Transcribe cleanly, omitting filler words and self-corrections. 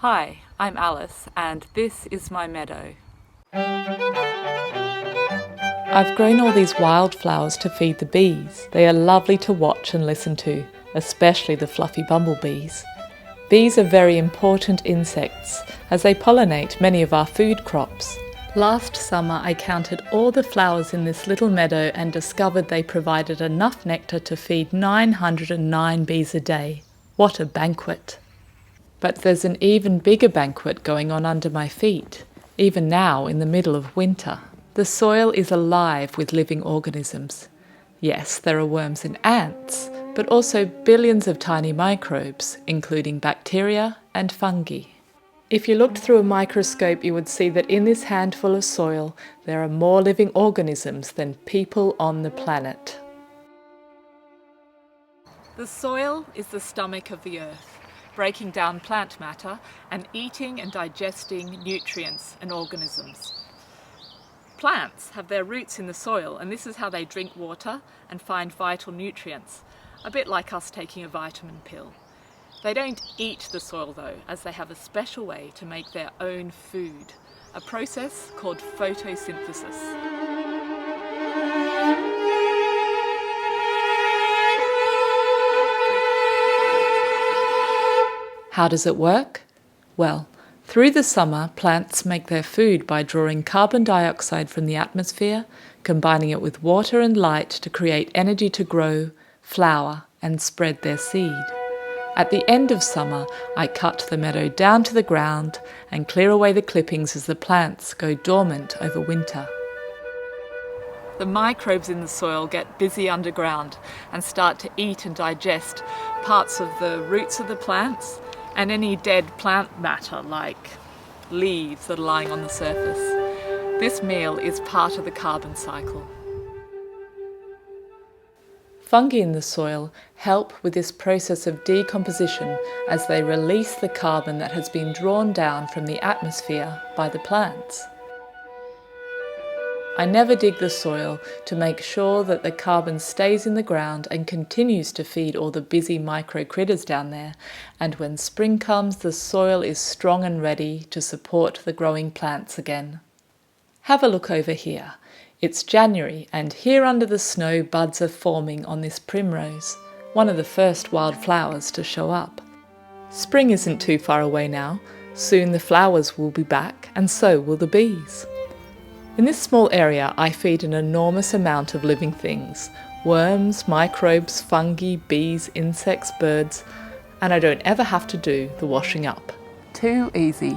Hi, I'm Alice and this is my meadow. I've grown all these wildflowers to feed the bees. They are lovely to watch and listen to, especially the fluffy bumblebees. Bees are very important insects as they pollinate many of our food crops. Last summer I counted all the flowers in this little meadow and discovered they provided enough nectar to feed 909 bees a day. What a banquet! But there's an even bigger banquet going on under my feet, even now in the middle of winter. The soil is alive with living organisms. Yes, there are worms and ants, but also billions of tiny microbes, including bacteria and fungi. If you looked through a microscope, you would see that in this handful of soil, there are more living organisms than people on the planet. The soil is the stomach of the earth, breaking down plant matter and eating and digesting nutrients and organisms. Plants have their roots in the soil, and this is how they drink water and find vital nutrients, a bit like us taking a vitamin pill. They don't eat the soil though, as they have a special way to make their own food, a process called photosynthesis. How does it work? Well, through the summer, plants make their food by drawing carbon dioxide from the atmosphere, combining it with water and light to create energy to grow, flower, and spread their seed. At the end of summer, I cut the meadow down to the ground and clear away the clippings as the plants go dormant over winter. The microbes in the soil get busy underground and start to eat and digest parts of the roots of the plants and any dead plant matter like leaves that are lying on the surface. This meal is part of the carbon cycle. Fungi in the soil help with this process of decomposition as they release the carbon that has been drawn down from the atmosphere by the plants. I never dig the soil to make sure that the carbon stays in the ground and continues to feed all the busy micro critters down there, and when spring comes the soil is strong and ready to support the growing plants again. Have a look over here. It's January and here under the snow buds are forming on this primrose, one of the first wild flowers to show up. Spring isn't too far away now. Soon the flowers will be back and so will the bees. In this small area, I feed an enormous amount of living things. Worms, microbes, fungi, bees, insects, birds, and I don't ever have to do the washing up. Too easy.